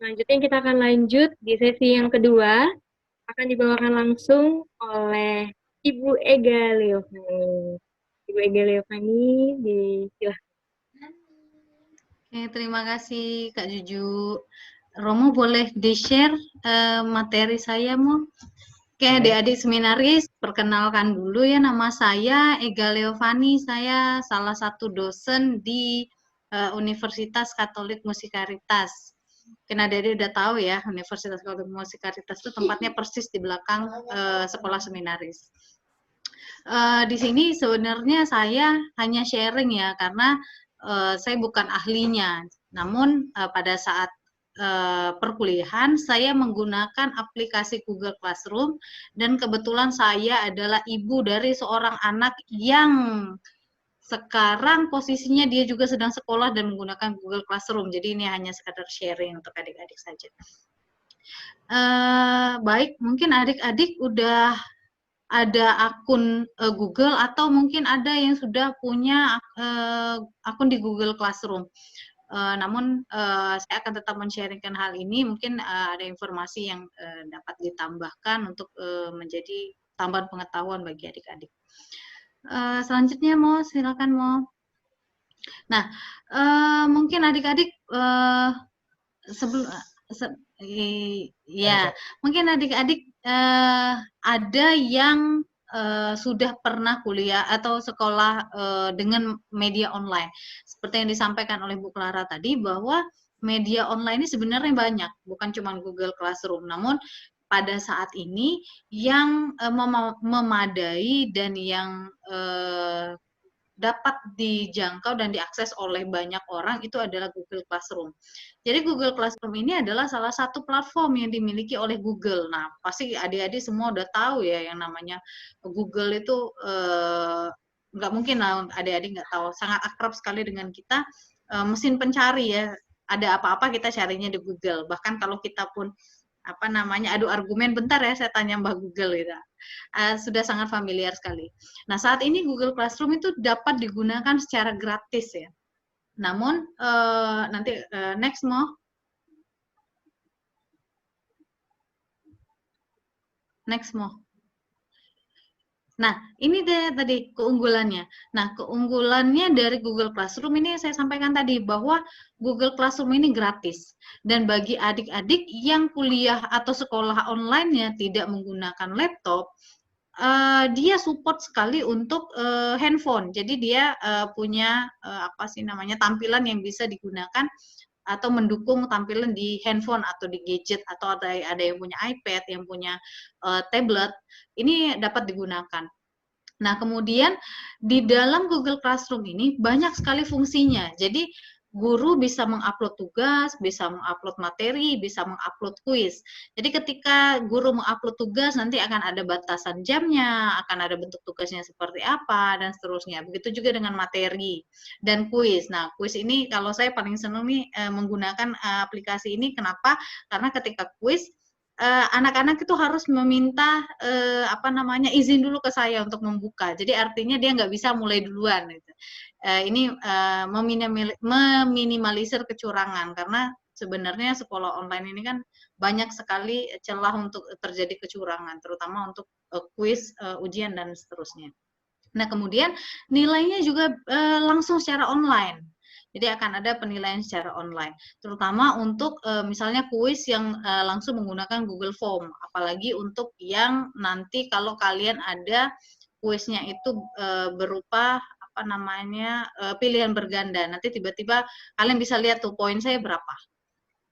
Selanjutnya kita akan lanjut di sesi yang kedua, akan dibawakan langsung oleh Ibu Ega Leovani. Ibu Ega Leovani, silahkan. Oke, terima kasih Kak Juju. Romo boleh di-share materi saya, Mo? Oke, adik-adik seminaris, perkenalkan dulu ya, nama saya Ega Leovani, saya salah satu dosen di Universitas Katolik Musikaritas. Mungkin adik-adik udah tahu ya, Universitas Katolik Musikaritas itu tempatnya persis di belakang sekolah seminaris. Di sini sebenarnya saya hanya sharing ya, karena saya bukan ahlinya. Namun pada saat perkuliahan saya menggunakan aplikasi Google Classroom, dan kebetulan saya adalah ibu dari seorang anak yang sekarang posisinya dia juga sedang sekolah dan menggunakan Google Classroom. Jadi ini hanya sekadar sharing untuk adik-adik saja. Baik, mungkin adik-adik udah ada akun Google, atau mungkin ada yang sudah punya akun di Google Classroom. Namun saya akan tetap men-sharingkan hal ini, mungkin ada informasi yang dapat ditambahkan untuk menjadi tambahan pengetahuan bagi adik-adik. Selanjutnya Mo, silakan Mo. Nah, mungkin adik-adik mungkin adik-adik ada yang sudah pernah kuliah atau sekolah dengan media online. Seperti yang disampaikan oleh Bu Clara tadi, bahwa media online ini sebenarnya banyak, bukan cuma Google Classroom. Namun pada saat ini yang memadai dan yang dapat dijangkau dan diakses oleh banyak orang itu adalah Google Classroom. Jadi Google Classroom ini adalah salah satu platform yang dimiliki oleh Google. Nah, pasti adik-adik semua udah tahu ya yang namanya Google itu nggak mungkin lah adik-adik nggak tahu. Sangat akrab sekali dengan kita, mesin pencari ya. Ada apa-apa kita carinya di Google. Bahkan kalau kita pun adu argumen, bentar ya saya tanya Mbak Google gitu. Sudah sangat familiar sekali. Nah, saat ini Google Classroom itu dapat digunakan secara gratis ya. Namun nanti next Mo. Next Mo. Nah, ini deh tadi keunggulannya. Nah, keunggulannya dari Google Classroom ini saya sampaikan tadi, bahwa Google Classroom ini gratis. Dan bagi adik-adik yang kuliah atau sekolah online-nya tidak menggunakan laptop, dia support sekali untuk handphone. Jadi dia punya tampilan yang bisa digunakan atau mendukung tampilan di handphone atau di gadget, atau ada yang punya iPad, yang punya tablet, ini dapat digunakan. Nah, kemudian di dalam Google Classroom ini banyak sekali fungsinya. Jadi guru bisa mengupload tugas, bisa mengupload materi, bisa mengupload kuis. Jadi ketika guru mengupload tugas, nanti akan ada batasan jamnya, akan ada bentuk tugasnya seperti apa, dan seterusnya. Begitu juga dengan materi dan kuis. Nah, kuis ini kalau saya paling senang nih menggunakan aplikasi ini. Kenapa? Karena ketika kuis, anak-anak itu harus meminta izin dulu ke saya untuk membuka. Jadi artinya dia nggak bisa mulai duluan. Gitu. Ini meminimalisir kecurangan, karena sebenarnya sekolah online ini kan banyak sekali celah untuk terjadi kecurangan, terutama untuk kuis, ujian dan seterusnya. Nah, kemudian nilainya juga langsung secara online. Jadi akan ada penilaian secara online, terutama untuk misalnya kuis yang langsung menggunakan Google Form, apalagi untuk yang nanti kalau kalian ada kuisnya itu berupa pilihan berganda. Nanti tiba-tiba kalian bisa lihat tuh poin saya berapa.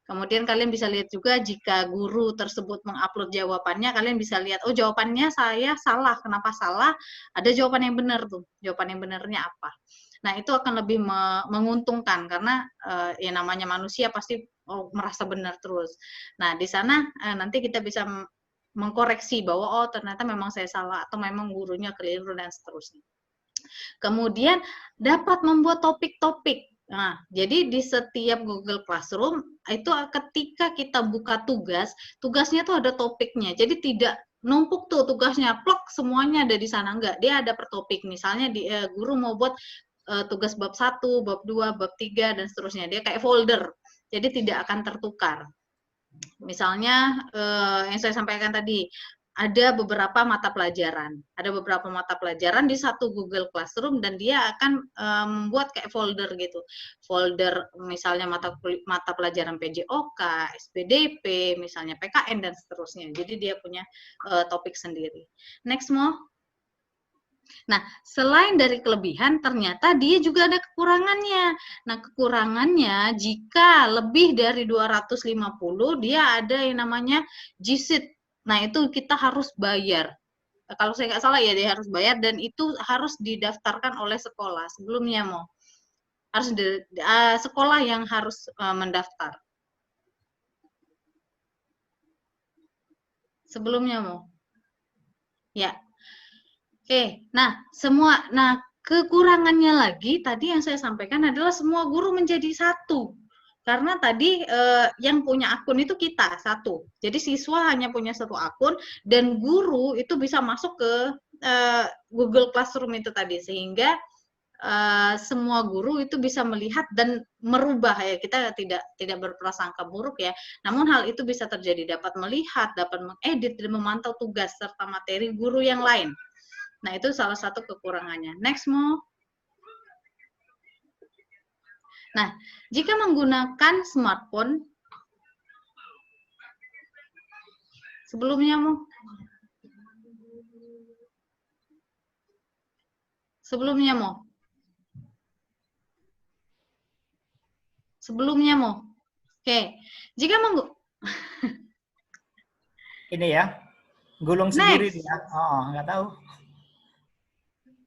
Kemudian kalian bisa lihat juga jika guru tersebut mengupload jawabannya, kalian bisa lihat, oh jawabannya saya salah, kenapa salah? Ada jawaban yang benar tuh, jawaban yang benarnya apa? Nah, itu akan lebih menguntungkan, karena ya namanya manusia pasti merasa benar terus. Nah, di sana nanti kita bisa mengkoreksi bahwa oh ternyata memang saya salah, atau memang gurunya keliru, dan seterusnya. Kemudian dapat membuat topik-topik. Nah, jadi di setiap Google Classroom itu ketika kita buka tugas, tugasnya tuh ada topiknya. Jadi tidak numpuk tuh tugasnya, plok semuanya ada di sana, enggak. Dia ada per topik. Misalnya guru mau buat tugas bab 1, bab 2, bab 3 dan seterusnya. Dia kayak folder. Jadi tidak akan tertukar. Misalnya yang saya sampaikan tadi, ada beberapa mata pelajaran. Ada beberapa mata pelajaran di satu Google Classroom dan dia akan membuat kayak folder gitu. Folder misalnya mata pelajaran PJOK, SPDP, misalnya PKN dan seterusnya. Jadi dia punya topik sendiri. Next Mo. Nah, selain dari kelebihan, ternyata dia juga ada kekurangannya. Nah, kekurangannya jika lebih dari 250, dia ada yang namanya GSIT. Nah, itu kita harus bayar. Kalau saya nggak salah ya, dia harus bayar dan itu harus didaftarkan oleh sekolah. Sebelumnya mau harus sekolah yang harus mendaftar. Sebelumnya mau. Ya. Oke, nah kekurangannya lagi tadi yang saya sampaikan adalah semua guru menjadi satu. Karena tadi yang punya akun itu kita satu. Jadi siswa hanya punya satu akun dan guru itu bisa masuk ke Google Classroom itu tadi sehingga semua guru itu bisa melihat dan merubah ya. Kita tidak berprasangka buruk ya. Namun hal itu bisa terjadi, dapat melihat, dapat mengedit dan memantau tugas serta materi guru yang lain. Nah, itu salah satu kekurangannya. Next, Mo. Nah, jika menggunakan smartphone, sebelumnya, Mo. Sebelumnya, Mo. Sebelumnya, Mo. Oke. Jika ini ya, gulung sendiri dia. Oh, nggak tahu.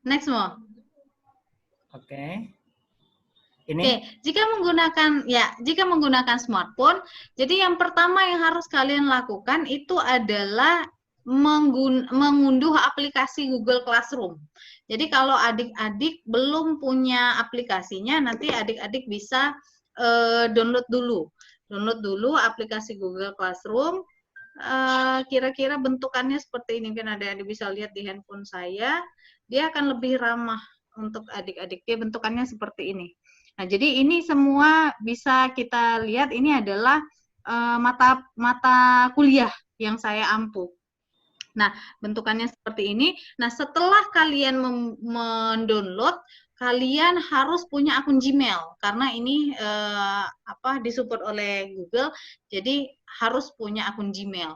Next, Mo. Oke. Ini. Oke, jika menggunakan smartphone, jadi yang pertama yang harus kalian lakukan itu adalah mengunduh aplikasi Google Classroom. Jadi kalau adik-adik belum punya aplikasinya, nanti adik-adik bisa download dulu aplikasi Google Classroom. Kira-kira bentukannya seperti ini, kan ada yang bisa lihat di handphone saya. Dia akan lebih ramah untuk adik-adik. Dia bentukannya seperti ini. Nah, jadi ini semua bisa kita lihat, ini adalah mata kuliah yang saya ampu. Nah, bentukannya seperti ini. Nah, setelah kalian mendownload, kalian harus punya akun Gmail karena ini disupport oleh Google, jadi harus punya akun Gmail.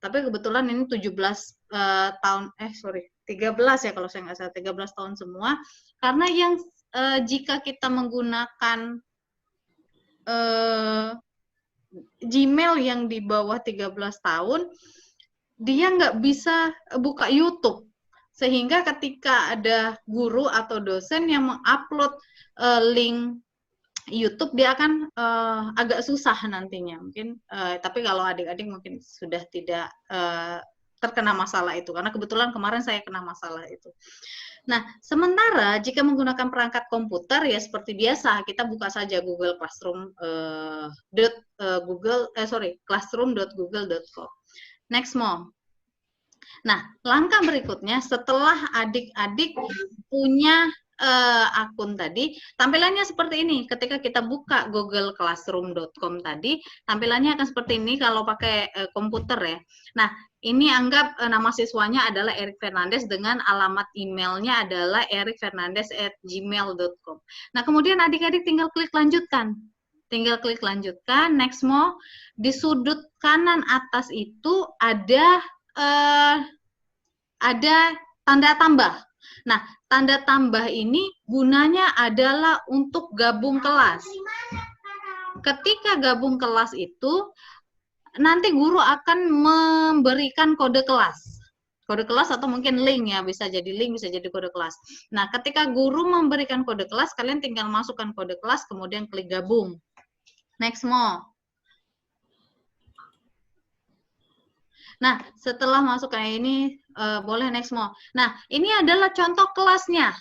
Tapi kebetulan ini 13 ya kalau saya nggak salah, 13 tahun semua. Karena yang jika kita menggunakan Gmail yang di bawah 13 tahun, dia nggak bisa buka YouTube. Sehingga ketika ada guru atau dosen yang mengupload link YouTube, dia akan agak susah nantinya. Mungkin, tapi kalau adik-adik mungkin sudah tidak terkena masalah itu. Karena kebetulan kemarin saya kena masalah itu. Nah, sementara jika menggunakan perangkat komputer ya seperti biasa, kita buka saja Google Classroom classroom.google.com. Next, Mo. Nah, langkah berikutnya setelah adik-adik punya akun tadi, tampilannya seperti ini. Ketika kita buka googleclassroom.com tadi, tampilannya akan seperti ini kalau pakai komputer ya. Nah, ini anggap nama siswanya adalah Erik Fernandes dengan alamat emailnya adalah erikfernandes@gmail.com. Nah, kemudian adik-adik tinggal klik lanjutkan. Tinggal klik lanjutkan, next Mo. Di sudut kanan atas itu ada tanda tambah. Nah, tanda tambah ini gunanya adalah untuk gabung kelas. Ketika gabung kelas itu, nanti guru akan memberikan kode kelas. Kode kelas atau mungkin link ya, bisa jadi link, bisa jadi kode kelas. Nah, ketika guru memberikan kode kelas, kalian tinggal masukkan kode kelas, kemudian klik gabung. Next, Mo. Nah, setelah masuk kayak ini, boleh next, Mo. Nah, ini adalah contoh kelasnya.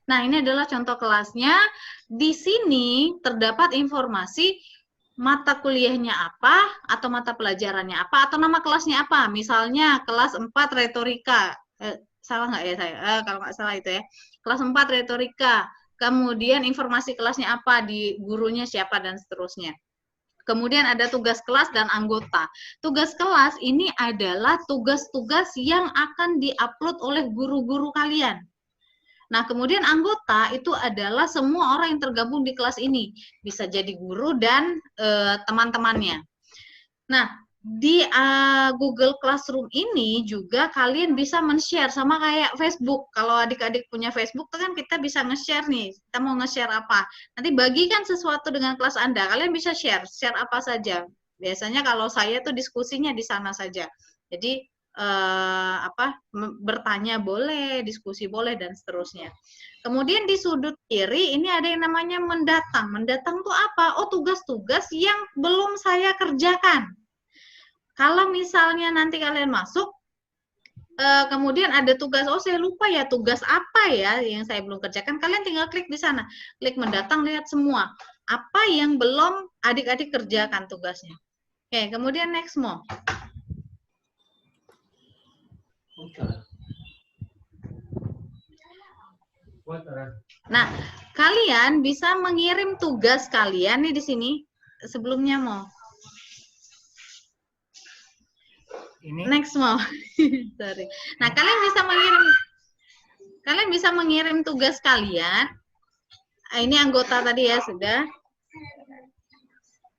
Nah, ini adalah contoh kelasnya. Di sini terdapat informasi mata kuliahnya apa, atau mata pelajarannya apa, atau nama kelasnya apa. Misalnya, kelas 4 retorika. Salah nggak ya saya? Kalau nggak salah itu ya. Kelas 4 retorika. Kemudian informasi kelasnya apa, di gurunya siapa, dan seterusnya. Kemudian ada tugas kelas dan anggota. Tugas kelas ini adalah tugas-tugas yang akan diupload oleh guru-guru kalian. Nah, kemudian anggota itu adalah semua orang yang tergabung di kelas ini. Bisa jadi guru dan teman-temannya. Nah, di Google Classroom ini juga kalian bisa men-share sama kayak Facebook. Kalau adik-adik punya Facebook tuh kan kita bisa nge-share nih. Kita mau nge-share apa? Nanti bagikan sesuatu dengan kelas Anda. Kalian bisa share apa saja. Biasanya kalau saya tuh diskusinya di sana saja. Jadi bertanya boleh, diskusi boleh dan seterusnya. Kemudian di sudut kiri ini ada yang namanya mendatang. Mendatang tuh apa? Oh, tugas-tugas yang belum saya kerjakan. Kalau misalnya nanti kalian masuk, kemudian ada tugas, oh saya lupa ya tugas apa ya yang saya belum kerjakan, kalian tinggal klik di sana, klik mendatang, lihat semua apa yang belum adik-adik kerjakan tugasnya. Oke, kemudian next mo. Nah, kalian bisa mengirim tugas kalian nih di sini sebelumnya mo. Ini. Next mo. Sorry. Nah, kalian bisa mengirim tugas kalian. Ini anggota tadi ya sudah.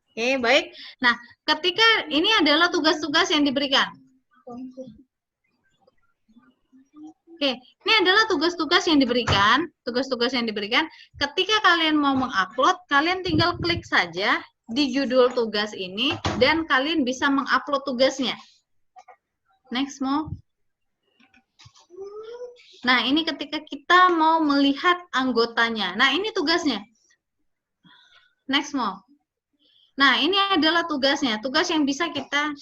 Oke, baik. Nah, ketika ini adalah tugas-tugas yang diberikan. Oke, ini adalah tugas-tugas yang diberikan. Tugas-tugas yang diberikan. Ketika kalian mau mengupload, kalian tinggal klik saja di judul tugas ini dan kalian bisa mengupload tugasnya. Next mo. Nah, ini ketika kita mau melihat anggotanya. Nah, ini tugasnya. Next mo. Nah, ini adalah tugasnya. Tugas yang bisa kita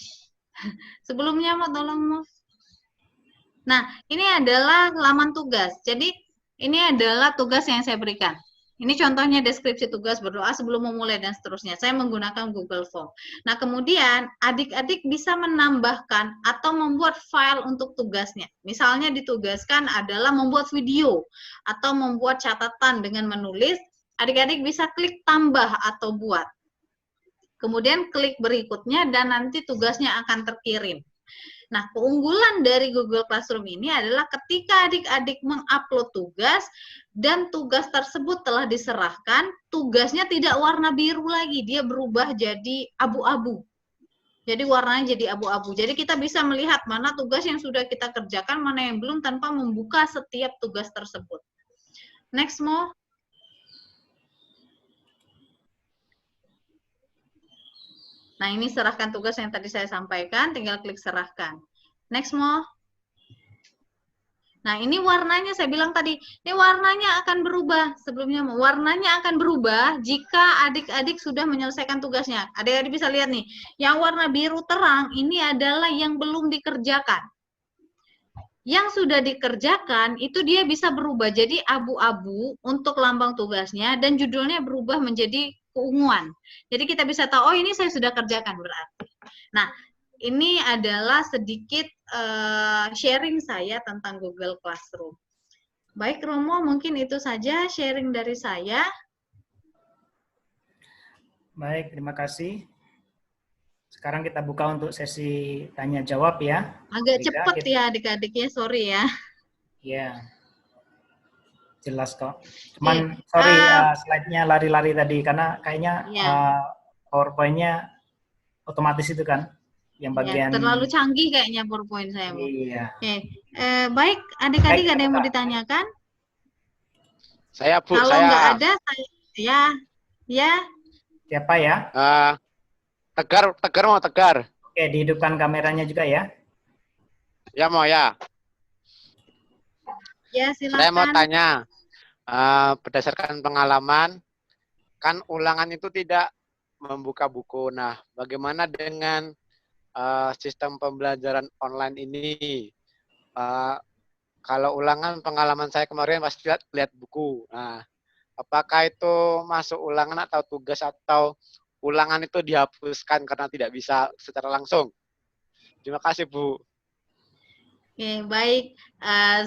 sebelumnya mau tolong mo. Nah, ini adalah laman tugas. Jadi, ini adalah tugas yang saya berikan. Ini contohnya deskripsi tugas, berdoa sebelum memulai dan seterusnya. Saya menggunakan Google Form. Nah, kemudian adik-adik bisa menambahkan atau membuat file untuk tugasnya. Misalnya ditugaskan adalah membuat video atau membuat catatan dengan menulis. Adik-adik bisa klik tambah atau buat. Kemudian klik berikutnya dan nanti tugasnya akan terkirim. Nah, keunggulan dari Google Classroom ini adalah ketika adik-adik mengupload tugas dan tugas tersebut telah diserahkan, tugasnya tidak warna biru lagi, dia berubah jadi abu-abu. Jadi warnanya jadi abu-abu. Jadi kita bisa melihat mana tugas yang sudah kita kerjakan, mana yang belum tanpa membuka setiap tugas tersebut. Next mo. Nah, ini serahkan tugas yang tadi saya sampaikan, tinggal klik serahkan. Next mo. Nah, ini warnanya saya bilang tadi, ini warnanya akan berubah. Sebelumnya warnanya akan berubah jika adik-adik sudah menyelesaikan tugasnya. Adik-adik bisa lihat nih, yang warna biru terang ini adalah yang belum dikerjakan. Yang sudah dikerjakan itu dia bisa berubah jadi abu-abu untuk lambang tugasnya dan judulnya berubah menjadi keunguan. Jadi kita bisa tahu, oh ini saya sudah kerjakan berarti. Nah, ini adalah sedikit sharing saya tentang Google Classroom. Baik Romo, mungkin itu saja sharing dari saya. Baik, terima kasih. Sekarang kita buka untuk sesi tanya jawab ya. Agak cepat ya adik-adiknya, sorry ya. Iya. Jelas kok. Cuman sorry slide-nya lari-lari tadi karena kayaknya PowerPoint-nya otomatis itu kan yang bagian terlalu canggih kayaknya PowerPoint saya. Iya. Oke. Baik, adik-adik ada yang mau ditanyakan? Saya Bu, kalau nggak ada saya ya. Siapa ya? Tegar mau Tegar. Oke, dihidupkan kameranya juga ya. Ya mau ya. Ya, silakan. Saya mau tanya, berdasarkan pengalaman, kan ulangan itu tidak membuka buku. Nah, bagaimana dengan sistem pembelajaran online ini? Kalau ulangan, pengalaman saya kemarin pasti lihat buku. Nah, apakah itu masuk ulangan atau tugas atau ulangan itu dihapuskan karena tidak bisa secara langsung? Terima kasih, Bu. Oke, baik.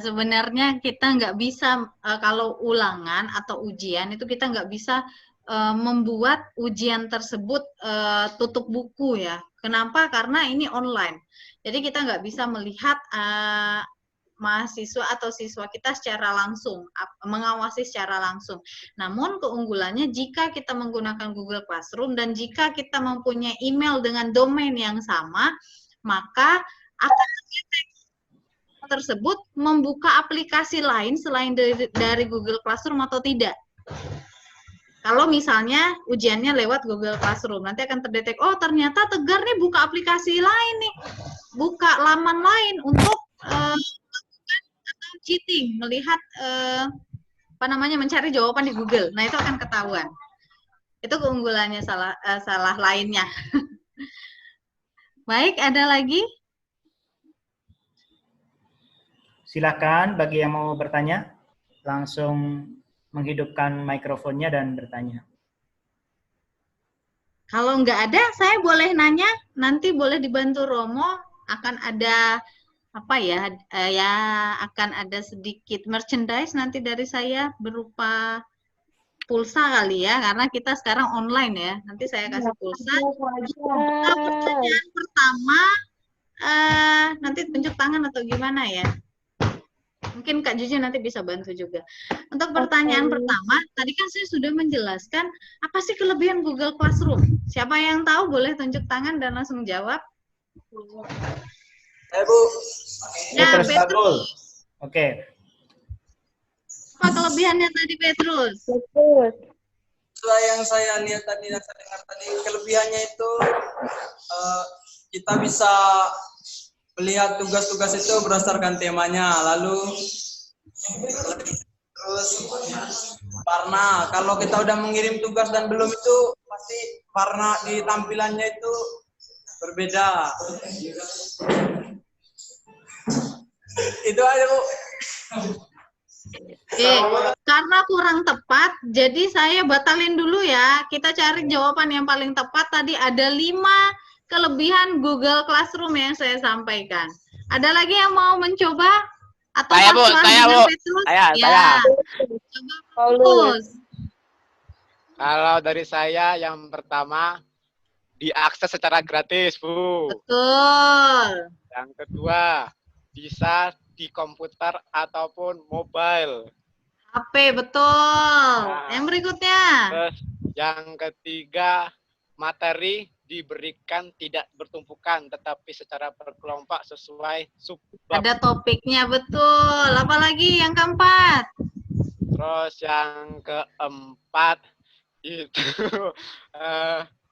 Sebenarnya kita nggak bisa, kalau ulangan atau ujian itu kita nggak bisa membuat ujian tersebut tutup buku ya. Kenapa? Karena ini online. Jadi kita nggak bisa melihat mahasiswa atau siswa kita secara langsung, mengawasi secara langsung. Namun keunggulannya jika kita menggunakan Google Classroom dan jika kita mempunyai email dengan domain yang sama, maka akan tersebut membuka aplikasi lain selain dari Google Classroom atau tidak. Kalau misalnya ujiannya lewat Google Classroom, nanti akan terdetek, oh ternyata Tegar nih buka aplikasi lain nih, buka laman lain untuk atau cheating, melihat mencari jawaban di Google. Nah itu akan ketahuan. Itu keunggulannya salah lainnya. Baik, ada lagi? Silakan bagi yang mau bertanya, langsung menghidupkan mikrofonnya dan bertanya. Kalau nggak ada, saya boleh nanya, nanti boleh dibantu Romo, akan ada apa ya, akan ada sedikit merchandise nanti dari saya berupa pulsa kali ya, karena kita sekarang online ya, nanti saya kasih pulsa. Pertanyaan pertama, nanti tunjuk tangan atau gimana ya? Mungkin Kak Juju nanti bisa bantu juga. Untuk pertanyaan pertama, tadi kan saya sudah menjelaskan apa sih kelebihan Google Classroom. Siapa yang tahu boleh tunjuk tangan dan langsung jawab. Bu. Ya, Petrus. Oke. Apa kelebihannya tadi, Petrus? Setelah yang saya lihat tadi, yang saya dengar tadi, kelebihannya itu kita bisa melihat tugas-tugas itu berdasarkan temanya, lalu terus warna. Kalau kita udah mengirim tugas dan belum itu pasti warna di tampilannya itu berbeda. Itu aja, Bu. Karena kurang tepat, jadi saya batalin dulu ya. Kita cari jawaban yang paling tepat. Tadi ada 5 kelebihan Google Classroom yang saya sampaikan. Ada lagi yang mau mencoba? Atau Saya, Bu. Saya. Paulus. Kalau dari saya, yang pertama, diakses secara gratis, Bu. Betul. Yang kedua, bisa di komputer ataupun mobile. HP, betul. Yang berikutnya. Terus yang ketiga, materi diberikan tidak bertumpukan, tetapi secara berkelompok sesuai subbab. Ada topiknya, betul. Apalagi yang keempat? Terus yang keempat, itu,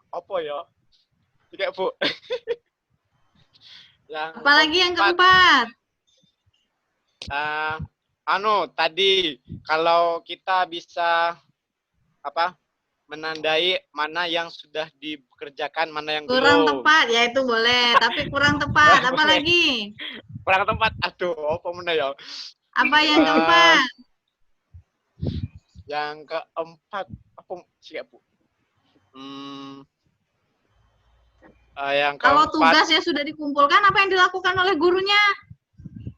apa ya? Tiga, Bu. Apalagi yang keempat? Tadi kalau kita bisa menandai mana yang sudah dikerjakan, mana yang kurang belum. Tepat, ya itu boleh, tapi kurang tepat. Apalagi? Kurang tepat. Aduh, apa mana ya? Apa yang keempat? Yang keempat, apa sih, Bu? Yang keempat, kalau tugasnya sudah dikumpulkan, apa yang dilakukan oleh gurunya?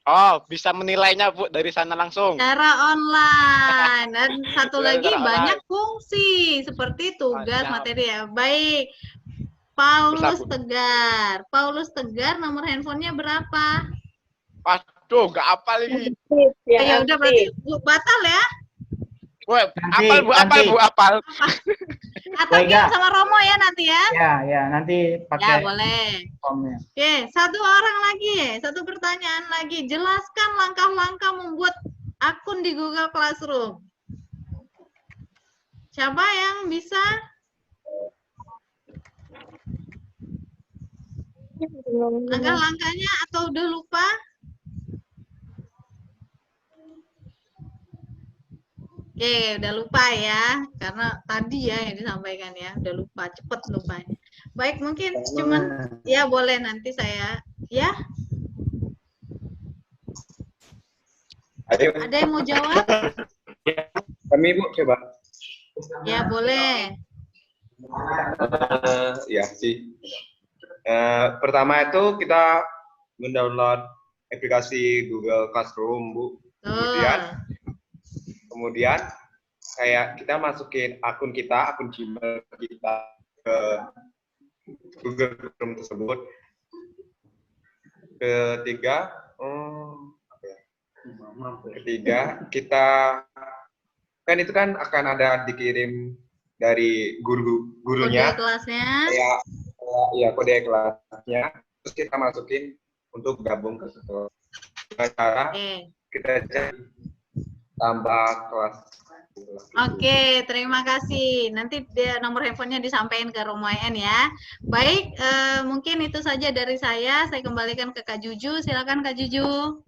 Oh, bisa menilainya, Bu, dari sana langsung. Cara online. Dan satu lagi banyak online. fungsi seperti tugas, materi ya. Baik. Paulus Tegar. Paulus Tegar, nomor handphonenya berapa? Aduh, nggak apa lagi. Ya udah, berarti batal ya. Woi, apal. Atau game sama Romo ya nanti ya? Ya, nanti pakai. Ya, boleh. Formnya. Oke, satu orang lagi, satu pertanyaan lagi. Jelaskan langkah-langkah membuat akun di Google Classroom. Siapa yang bisa? Langkah-langkahnya atau udah lupa? Oke, udah lupa ya, karena tadi ya yang disampaikan ya, udah lupa, cepet lupanya. Baik, mungkin cuman ya boleh nanti saya ya. Ada yang mau jawab? Kami, Bu, coba. Ya boleh. Ya sih. Pertama itu kita mendownload aplikasi Google Classroom, Bu. Kemudian kayak kita masukin akun kita, akun Gmail kita ke Google Chrome tersebut. Ketiga, kita kan itu kan akan ada dikirim dari gurunya. Kode kelasnya. Ya, kode kelasnya. Terus kita masukin untuk gabung ke situ. Cara kita cari tambah kelas. Oke, terima kasih. Nanti nomor handphonenya disampaikan ke Romo EN ya. Baik, mungkin itu saja dari saya. Saya kembalikan ke Kak Juju. Silakan Kak Juju.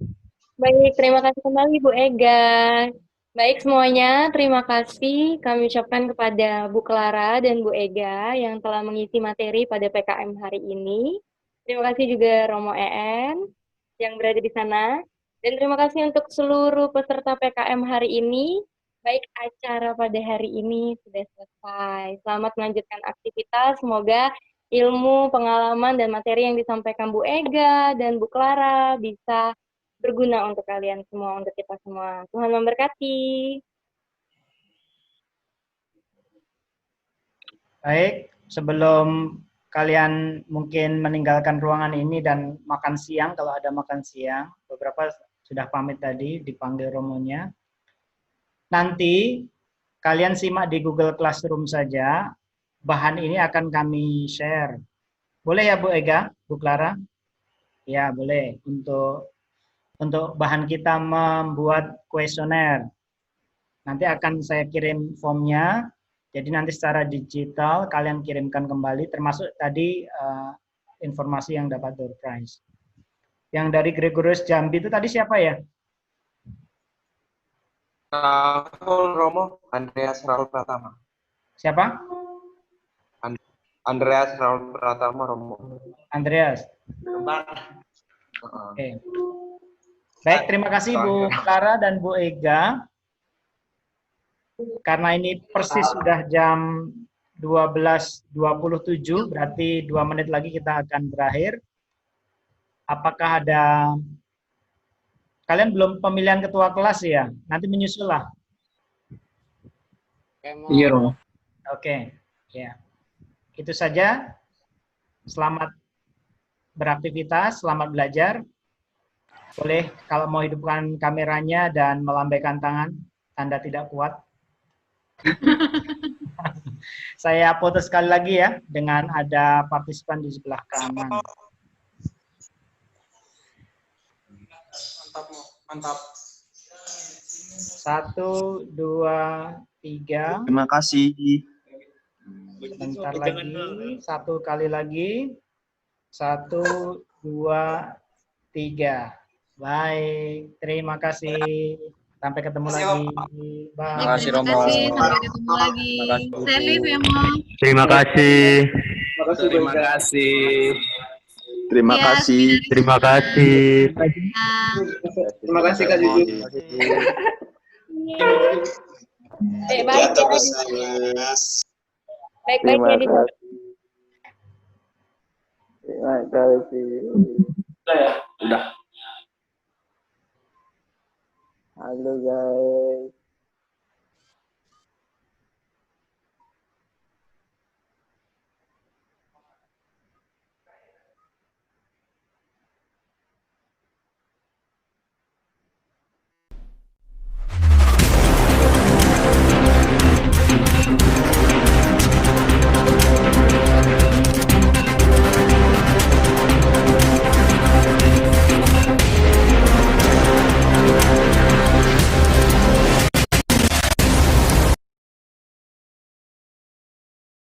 Baik, terima kasih kembali Bu Ega. Baik semuanya, terima kasih kami ucapkan kepada Bu Clara dan Bu Ega yang telah mengisi materi pada PKM hari ini. Terima kasih juga Romo EN yang berada di sana. Dan terima kasih untuk seluruh peserta PKM hari ini. Baik, acara pada hari ini sudah selesai. Selamat melanjutkan aktivitas. Semoga ilmu, pengalaman, dan materi yang disampaikan Bu Ega dan Bu Clara bisa berguna untuk kalian semua, untuk kita semua. Tuhan memberkati. Baik, sebelum kalian mungkin meninggalkan ruangan ini dan makan siang, kalau ada makan siang, beberapa sudah pamit tadi, dipanggil romonya. Nanti kalian simak di Google Classroom saja, bahan ini akan kami share. Boleh ya Bu Ega, Bu Clara? Ya, boleh. Untuk bahan kita membuat kuesioner. Nanti akan saya kirim formnya, jadi nanti secara digital kalian kirimkan kembali, termasuk tadi informasi yang dapat door prize. Yang dari Gregorius Jambi itu tadi siapa ya? Romo, Andreas Raul Pratama. Siapa? Andreas Raul Pratama, Romo. Andreas. Oke. Baik, terima kasih Bu Clara dan Bu Ega. Karena ini persis sudah jam 12.27, berarti 2 menit lagi kita akan berakhir. Apakah ada... Kalian belum pemilihan ketua kelas ya? Nanti menyusul lah. Iya, Romo. Oke, ya. Itu saja. Selamat beraktivitas, selamat belajar. Boleh kalau mau hidupkan kameranya dan melambaikan tangan, tanda tidak kuat. Saya foto sekali lagi ya, dengan ada partisipan di sebelah kanan. Mantap. 1, 2, 3. Terima kasih. Bentar lagi, 1 kali lagi. 1, 2, 3. Baik, terima kasih. Sampai ketemu lagi. Bye. Terima kasih, Romo. Sampai ketemu lagi. Selif ya, Mo. Terima kasih. Terima kasih. Terima Ya, kasih. Terima kasih. Terima kasih Kak Juju. Baik ya. Baik-baik ya. Terima kasih.